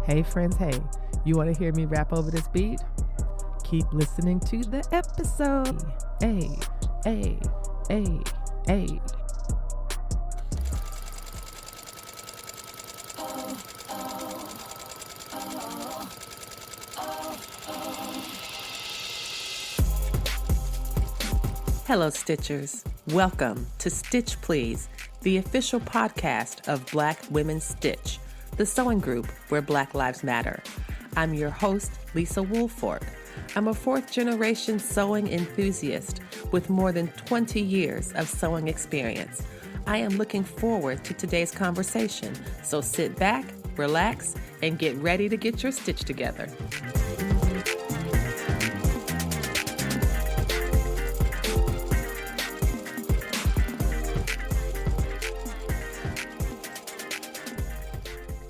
Hey friends, hey, you want to hear me rap over this beat? Keep listening to the episode. Hey, hey, hey, hey. Hello, Stitchers. Welcome to Stitch Please, the official podcast of Black Women Stitch, the sewing group where Black Lives Matter. I'm your host, Lisa Woolfork. I'm a fourth-generation sewing enthusiast with more than 20 years of sewing experience. I am looking forward to today's conversation, so sit back, relax, and get ready to get your stitch together.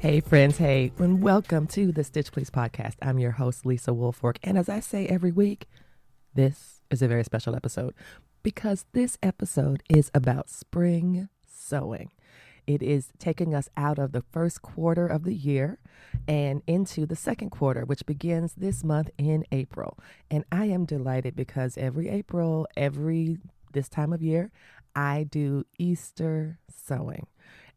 Hey friends, hey, and welcome to the Stitch Please podcast. I'm your host, Lisa Woolfork, and as I say every week, this is a very special episode because this episode is about spring sewing. It is taking us out of the first quarter of the year and into the second quarter, which begins this month in April. And I am delighted because every April, this time of year, I do Easter sewing.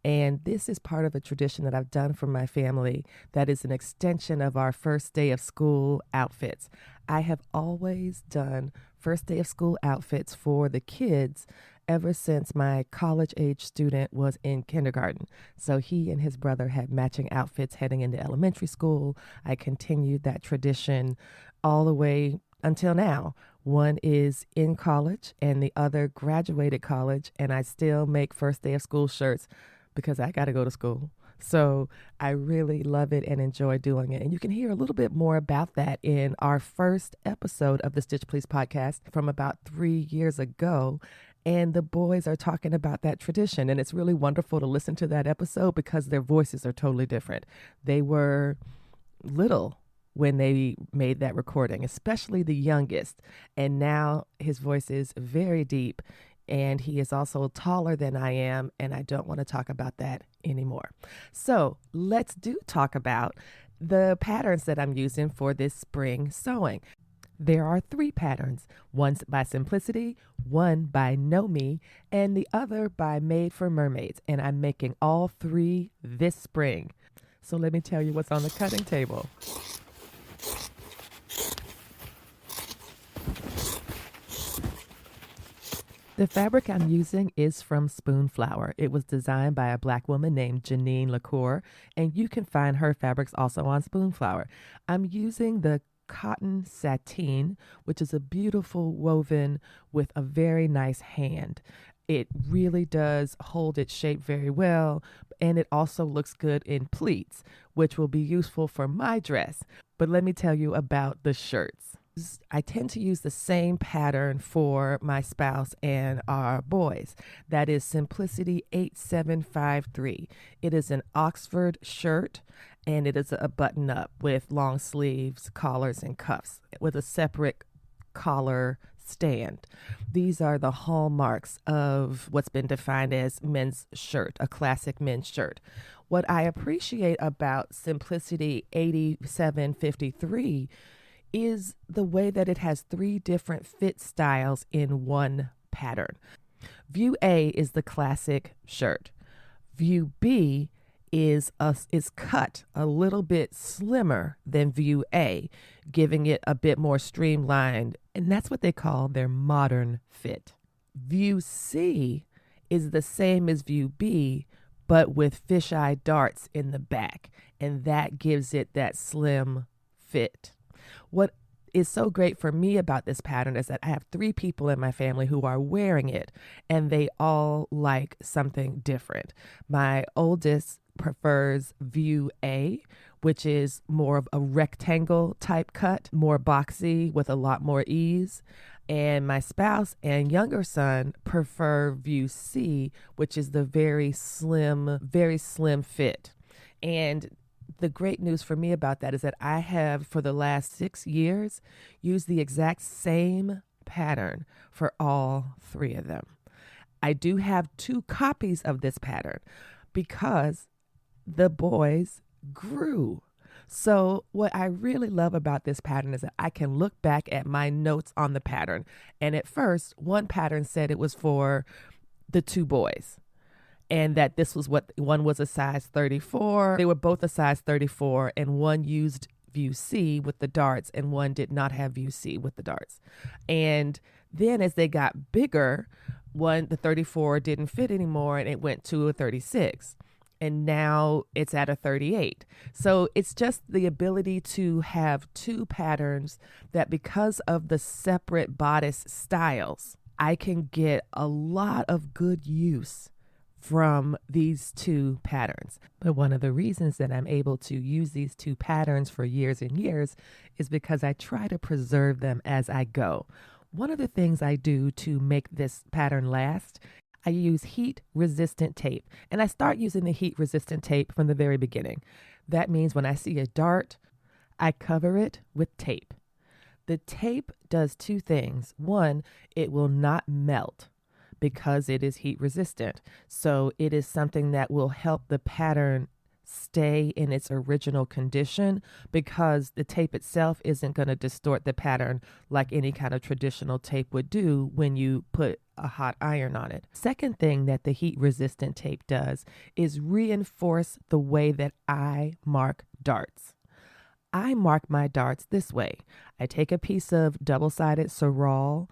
And this is part of a tradition that I've done for my family that is an extension of our first day of school outfits. I have always done first day of school outfits for the kids ever since my college-age student was in kindergarten. So he and his brother had matching outfits heading into elementary school. I continued that tradition all the way until now. One is in college and the other graduated college, and I still make first day of school shirts because I got to go to school. So I really love it and enjoy doing it. And you can hear a little bit more about that in our first episode of the Stitch Please podcast from about 3 years ago. And the boys are talking about that tradition. And it's really wonderful to listen to that episode because their voices are totally different. They were little when they made that recording, especially the youngest. And now his voice is very deep. And he is also taller than I am, and I don't want to talk about that anymore. So let's talk about the patterns that I'm using for this spring sewing. There are 3 patterns, one by Simplicity, one by Know Me, and the other by Made for Mermaids. And I'm making all 3 this spring. So let me tell you what's on the cutting table. The fabric I'm using is from Spoonflower. It was designed by a Black woman named Janine LaCour, and you can find her fabrics also on Spoonflower. I'm using the cotton sateen, which is a beautiful woven with a very nice hand. It really does hold its shape very well, and it also looks good in pleats, which will be useful for my dress. But let me tell you about the shirts. I tend to use the same pattern for my spouse and our boys. That is Simplicity 8753. It is an Oxford shirt, and it is a button-up with long sleeves, collars, and cuffs with a separate collar stand. These are the hallmarks of what's been defined as men's shirt, a classic men's shirt. What I appreciate about Simplicity 8753 is the way that it has 3 different fit styles in one pattern. View A is the classic shirt. View B is cut a little bit slimmer than View A, giving it a bit more streamlined, and that's what they call their modern fit. View C is the same as View B, but with fisheye darts in the back, and that gives it that slim fit. What is so great for me about this pattern is that I have 3 people in my family who are wearing it, and they all like something different. My oldest prefers View A, which is more of a rectangle type cut, more boxy with a lot more ease. And my spouse and younger son prefer View C, which is the very slim fit. And the great news for me about that is that I have, for the last 6 years, used the exact same pattern for all 3 of them. I do have 2 copies of this pattern because the boys grew. So, what I really love about this pattern is that I can look back at my notes on the pattern. And at first, one pattern said it was for the two boys, and that this was what one was a size 34. They were both a size 34, and one used view C with the darts, and one did not have view C with the darts. And then as they got bigger, the 34 didn't fit anymore, and it went to a 36. And now it's at a 38. So it's just the ability to have two patterns that, because of the separate bodice styles, I can get a lot of good use from these two patterns. But one of the reasons that I'm able to use these two patterns for years and years is because I try to preserve them as I go. One of the things I do to make this pattern last, I use heat resistant tape, and I start using the heat resistant tape from the very beginning. That means when I see a dart, I cover it with tape. The tape does two things. One, it will not melt because it is heat resistant. So it is something that will help the pattern stay in its original condition, because the tape itself isn't going to distort the pattern like any kind of traditional tape would do when you put a hot iron on it. Second thing that the heat resistant tape does is reinforce the way that I mark darts. I mark my darts this way. I take a piece of double-sided Saral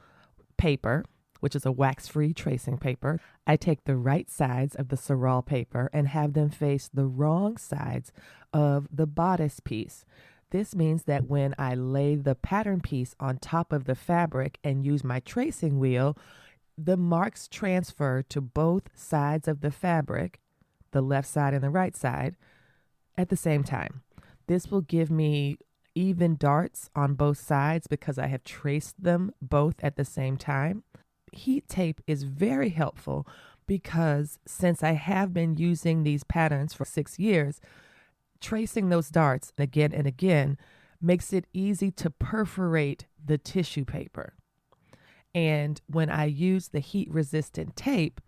paper, which is a wax-free tracing paper. I take the right sides of the Saral paper and have them face the wrong sides of the bodice piece. This means that when I lay the pattern piece on top of the fabric and use my tracing wheel, the marks transfer to both sides of the fabric, the left side and the right side, at the same time. This will give me even darts on both sides because I have traced them both at the same time. Heat tape is very helpful because since I have been using these patterns for 6 years, tracing those darts again and again makes it easy to perforate the tissue paper. And when I use the heat resistant tape,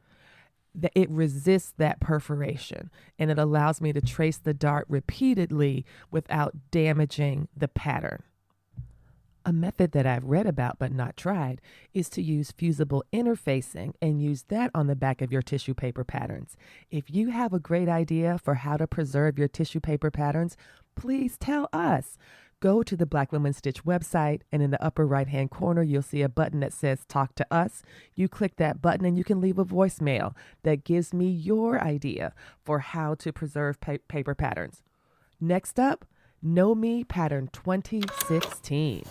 it resists that perforation, and it allows me to trace the dart repeatedly without damaging the pattern. A method that I've read about but not tried is to use fusible interfacing and use that on the back of your tissue paper patterns. If you have a great idea for how to preserve your tissue paper patterns, please tell us. Go to the Black Women Stitch website, and in the upper right-hand corner, you'll see a button that says Talk to Us. You click that button and you can leave a voicemail that gives me your idea for how to preserve paper patterns. Next up, Know Me Pattern 2016.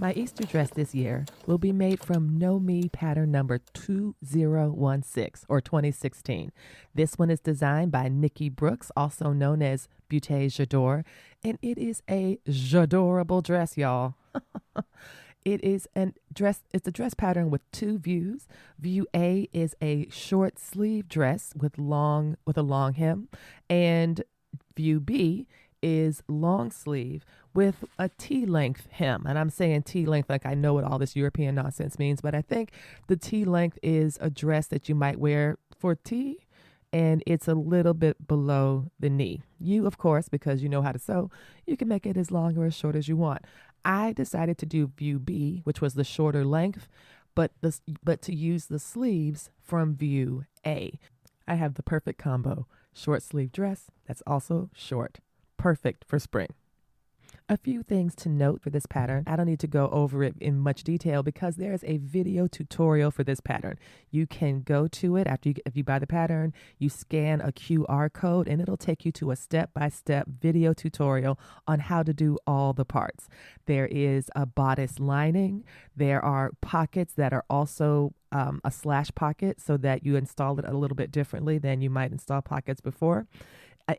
My Easter dress this year will be made from Know Me pattern number 2016 or 2016. This one is designed by Nikki Brooks, also known as Beauté J'adore, and it is a j'adorable dress, y'all. It's a dress pattern with two views. View A is a short sleeve dress with a long hem, and view B is long sleeve with a T-length hem. And I'm saying T-length like I know what all this European nonsense means, but I think the T-length is a dress that you might wear for tea, and it's a little bit below the knee. You, of course, because you know how to sew, you can make it as long or as short as you want. I decided to do view B, which was the shorter length, but to use the sleeves from view A. I have the perfect combo. Short sleeve dress that's also short. Perfect for spring. A few things to note for this pattern. I don't need to go over it in much detail because there's a video tutorial for this pattern. You can go to it if you buy the pattern, you scan a QR code, and it'll take you to a step-by-step video tutorial on how to do all the parts. There is a bodice lining. There are pockets that are also a slash pocket so that you install it a little bit differently than you might install pockets before.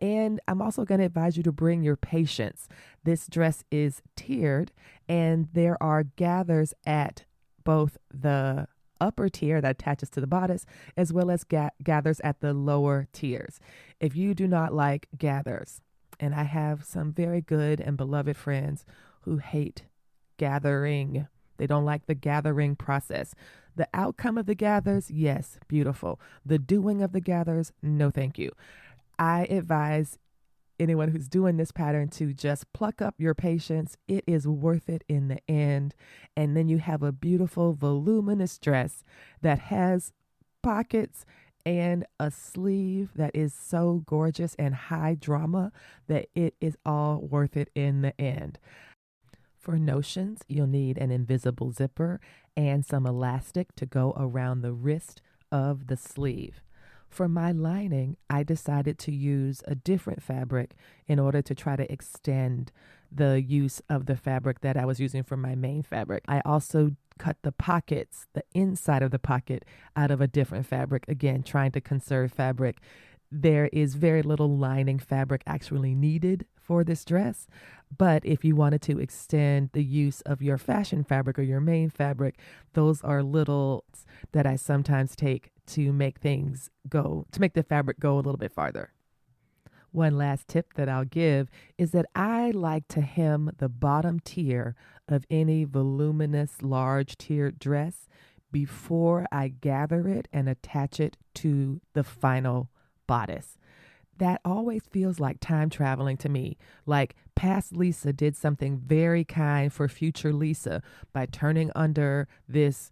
And I'm also going to advise you to bring your patience. This dress is tiered, and there are gathers at both the upper tier that attaches to the bodice, as well as gathers at the lower tiers. If you do not like gathers, and I have some very good and beloved friends who hate gathering, they don't like the gathering process. The outcome of the gathers, yes, beautiful. The doing of the gathers, no thank you. I advise anyone who's doing this pattern to just pluck up your patience. It is worth it in the end. And then you have a beautiful, voluminous dress that has pockets and a sleeve that is so gorgeous and high drama that it is all worth it in the end. For notions, you'll need an invisible zipper and some elastic to go around the wrist of the sleeve. For my lining, I decided to use a different fabric in order to try to extend the use of the fabric that I was using for my main fabric. I also cut the pockets, the inside of the pocket, out of a different fabric, again, trying to conserve fabric. There is very little lining fabric actually needed for this dress, but if you wanted to extend the use of your fashion fabric or your main fabric, those are little that I sometimes take to make the fabric go a little bit farther. One last tip that I'll give is that I like to hem the bottom tier of any voluminous large tiered dress before I gather it and attach it to the final bodice. That always feels like time traveling to me, like past Lisa did something very kind for future Lisa by turning under this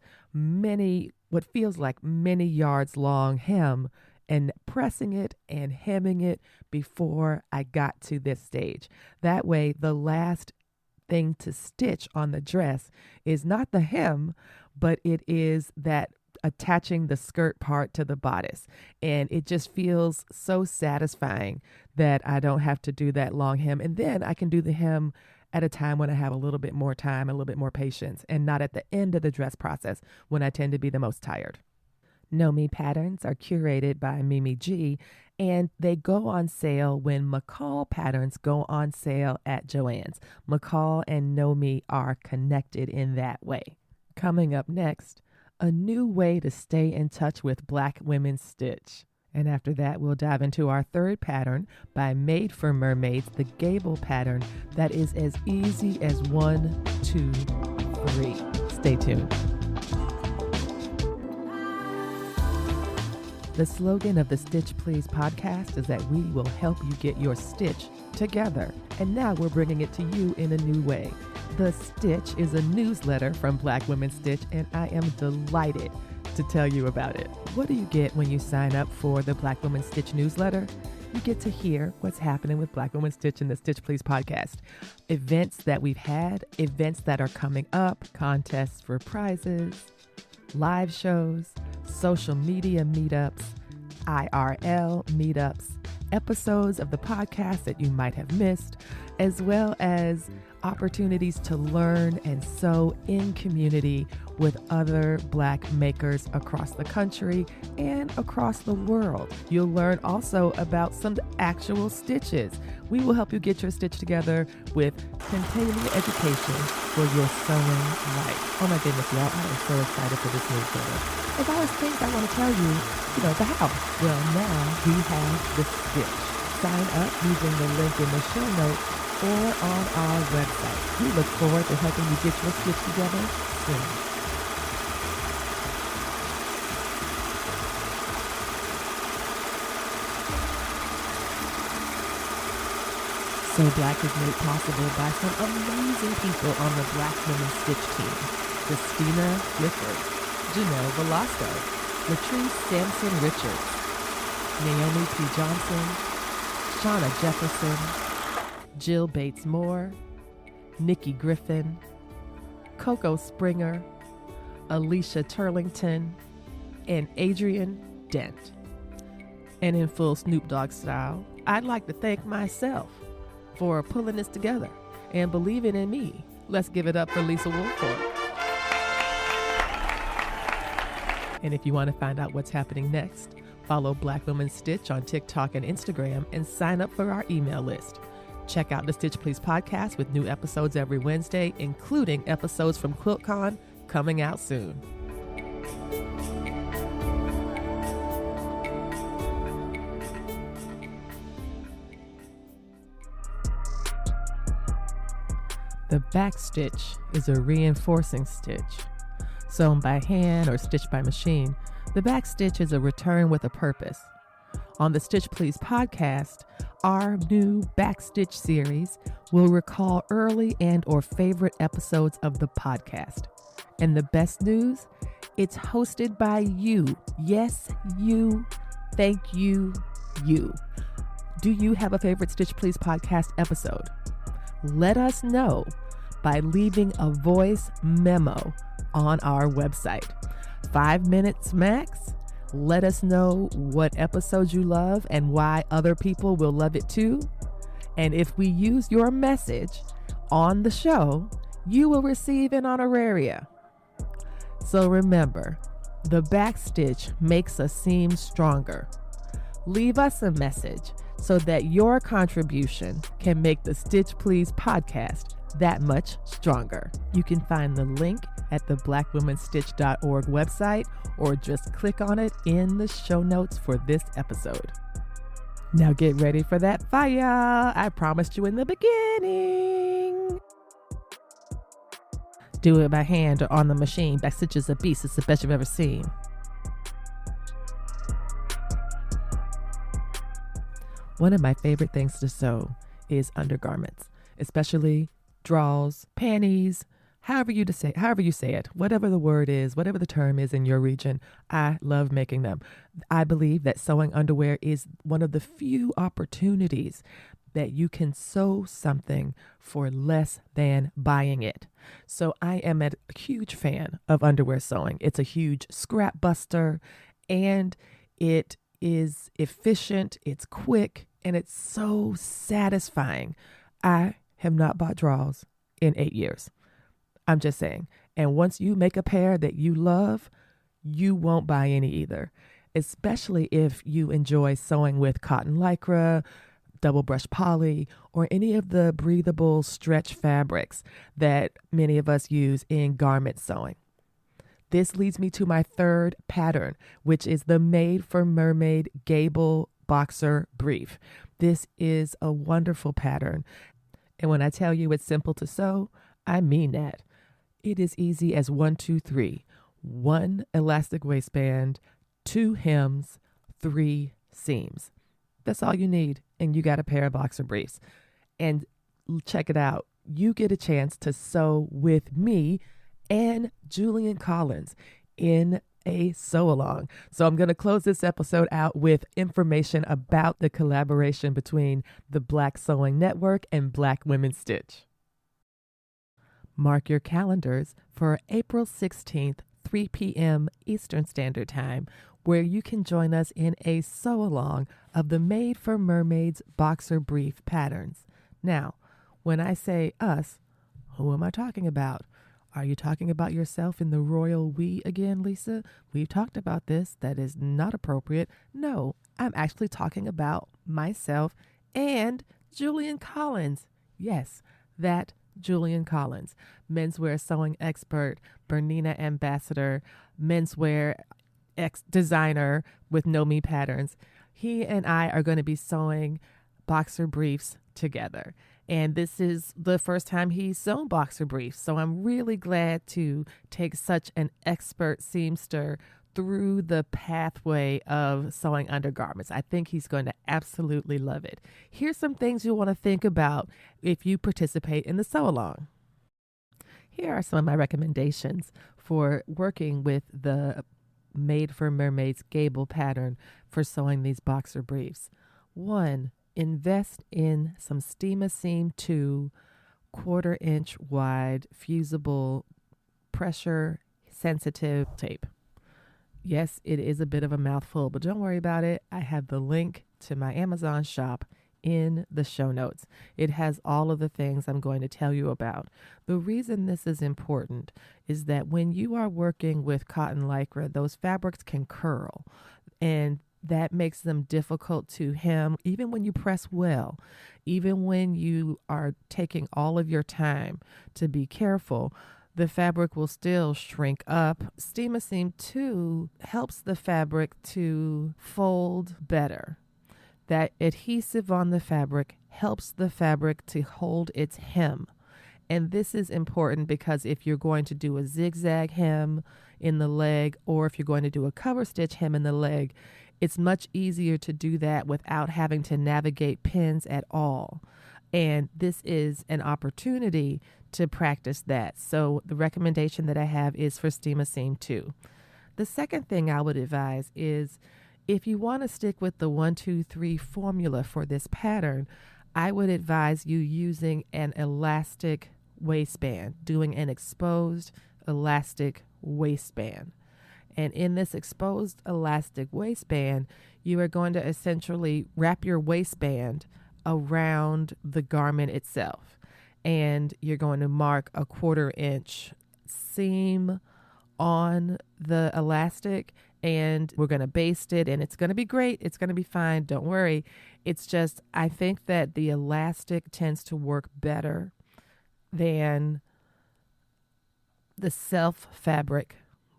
what feels like many yards long hem and pressing it and hemming it before I got to this stage. That way, the last thing to stitch on the dress is not the hem, but it is that attaching the skirt part to the bodice. And it just feels so satisfying that I don't have to do that long hem. And then I can do the hem at a time when I have a little bit more time, a little bit more patience, and not at the end of the dress process when I tend to be the most tired. Know Me patterns are curated by Mimi G, and they go on sale when McCall patterns go on sale at Joann's. McCall and Know Me are connected in that way. Coming up next, a new way to stay in touch with Black women stitch. And after that, we'll dive into our third pattern by Made for Mermaids, the gable pattern that is as easy as 1, 2, 3. Stay tuned. The slogan of the Stitch Please podcast is that we will help you get your stitch together. And now we're bringing it to you in a new way. The Stitch is a newsletter from Black Women Stitch, and I am delighted to tell you about it. What do you get when you sign up for the Black Women Stitch newsletter? You get to hear what's happening with Black Women Stitch in the Stitch Please podcast. Events that we've had, events that are coming up, contests for prizes, live shows, social media meetups, IRL meetups, episodes of the podcast that you might have missed, as well as opportunities to learn and sew in community with other Black makers across the country and across the world. You'll learn also about some actual stitches. We will help you get your stitch together with continuing education for your sewing life. Oh my goodness, y'all, I am so excited for this newsletter. There's always things I want to tell you, the how. Well, now we have the stitch. Sign up using the link in the show notes or on our website. We look forward to helping you get your stitch together soon. So Black is made possible by some amazing people on the Black Women Stitch team. Christina Clifford, Janelle Velasco, Latrice Sampson-Richards, Naomi P. Johnson, Shauna Jefferson, Jill Bates-Moore, Nikki Griffin, Coco Springer, Alicia Turlington, and Adrian Dent. And in full Snoop Dogg style, I'd like to thank myself for pulling this together and believing in me. Let's give it up for Lisa Woolfork. And if you want to find out what's happening next, follow Black Women Stitch on TikTok and Instagram and sign up for our email list. Check out the Stitch Please podcast with new episodes every Wednesday, including episodes from QuiltCon coming out soon. The back stitch is a reinforcing stitch. Sewn by hand or stitched by machine, the back stitch is a return with a purpose. On the Stitch Please podcast, our new Backstitch series will recall early and or favorite episodes of the podcast. And the best news, it's hosted by you. Yes, you. Thank you, you. Do you have a favorite Stitch Please podcast episode? Let us know by leaving a voice memo on our website. 5 minutes max. Let us know what episode you love and why other people will love it too. And if we use your message on the show, you will receive an honoraria. So remember, the backstitch makes a seam stronger. Leave us a message so that your contribution can make the Stitch Please podcast that much stronger. You can find the link at the blackwomenstitch.org website or just click on it in the show notes for this episode. Now get ready for that fire I promised you in the beginning. Do it by hand or on the machine. Backstitch is a beast. It's the best you've ever seen. One of my favorite things to sew is undergarments, especially drawers, panties, however you say it, whatever the word is, whatever the term is in your region. I love making them. I believe that sewing underwear is one of the few opportunities that you can sew something for less than buying it. So I am a huge fan of underwear sewing. It's a huge scrap buster, and it is efficient, it's quick, and it's so satisfying. I have not bought drawers in 8 years. I'm just saying. And once you make a pair that you love, you won't buy any either, especially if you enjoy sewing with cotton lycra, double brush poly, or any of the breathable stretch fabrics that many of us use in garment sewing. This leads me to my third pattern, which is the Made for Mermaid Gable Boxer Brief. This is a wonderful pattern. And when I tell you it's simple to sew, I mean that. It is easy as 1, 2, 3. 1 elastic waistband, 2 hems, 3 seams. That's all you need, and you got a pair of boxer briefs. And check it out. You get a chance to sew with me and Julian Collins in a sew-along. So I'm going to close this episode out with information about the collaboration between the Black Sewing Network and Black Women Stitch. Mark your calendars for April 16th, 3 p.m. Eastern Standard Time, where you can join us in a sew-along of the Made for Mermaids boxer brief patterns. Now, when I say us, who am I talking about? Are you talking about yourself in the royal we again, Lisa? We've talked about this. That is not appropriate. No, I'm actually talking about myself and Julian Collins. Yes, that Julian Collins, menswear sewing expert, Bernina ambassador, menswear designer with No Me Patterns. He and I are going to be sewing boxer briefs together. And this is the first time he's sewn boxer briefs. So I'm really glad to take such an expert seamster through the pathway of sewing undergarments. I think he's going to absolutely love it. Here's some things you'll want to think about if you participate in the sew-along. Here are some of my recommendations for working with the Made for Mermaids Gable pattern for sewing these boxer briefs. 1, invest in some Steam Seam 2 1/4-inch wide fusible pressure sensitive tape. Yes, it is a bit of a mouthful, but don't worry about it. I have the link to my Amazon shop in the show notes. It has all of the things I'm going to tell you about. The reason this is important is that when you are working with cotton lycra, those fabrics can curl, and that makes them difficult to hem, even when you press well, even when you are taking all of your time to be careful. The fabric will still shrink up. Steam Seam 2 helps the fabric to fold better. That adhesive on the fabric helps the fabric to hold its hem. And this is important because if you're going to do a zigzag hem in the leg, or if you're going to do a cover stitch hem in the leg, it's much easier to do that without having to navigate pins at all. And this is an opportunity to practice that. So the recommendation that I have is for Steam a Seam 2. The second thing I would advise is if you want to stick with the 1, 2, 3 formula for this pattern, I would advise you using an elastic waistband, doing an exposed elastic waistband. And in this exposed elastic waistband, you are going to essentially wrap your waistband around the garment itself. And you're going to mark a 1/4 inch seam on the elastic, and we're going to baste it, and it's going to be great. It's going to be fine. Don't worry. It's just, I think that the elastic tends to work better than the self fabric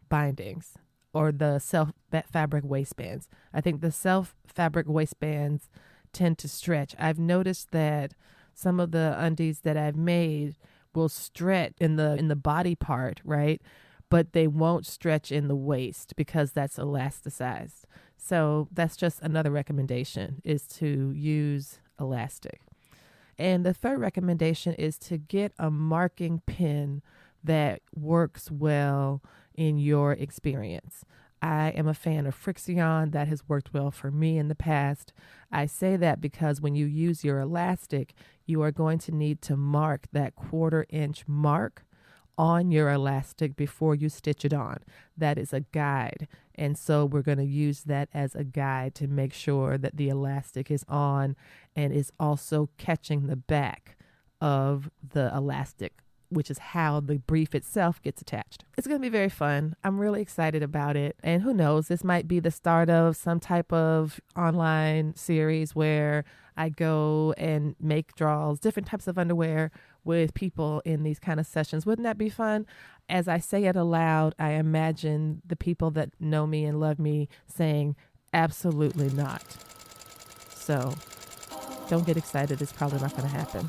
bindings or the self fabric waistbands. I think the self fabric waistbands tend to stretch. I've noticed that some of the undies that I've made will stretch in the body part, right? But they won't stretch in the waist because that's elasticized. So that's just another recommendation, is to use elastic. And the third recommendation is to get a marking pin that works well in your experience. I am a fan of Frixion. That has worked well for me in the past. I say that because when you use your elastic, you are going to need to mark that 1/4 inch mark on your elastic before you stitch it on. That is a guide. And so we're going to use that as a guide to make sure that the elastic is on and is also catching the back of the elastic, which is how the brief itself gets attached. It's going to be very fun. I'm really excited about it. And who knows, this might be the start of some type of online series where I go and make draws, different types of underwear with people in these kind of sessions. Wouldn't that be fun? As I say it aloud, I imagine the people that know me and love me saying, absolutely not. So don't get excited. It's probably not going to happen.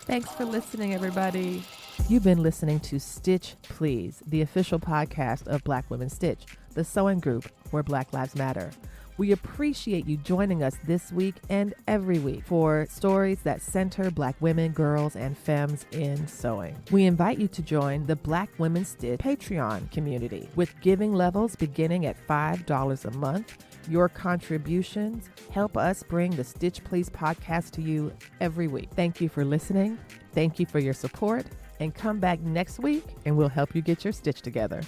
Thanks for listening, everybody. You've been listening to Stitch Please, the official podcast of Black Women Stitch, the sewing group where Black Lives Matter. We appreciate you joining us this week and every week for stories that center Black women, girls, and femmes in sewing. We invite you to join the Black Women Stitch Patreon community with giving levels beginning at $5 a month. Your contributions help us bring the Stitch Please podcast to you every week. Thank you for listening. Thank you for your support. And come back next week and we'll help you get your stitch together.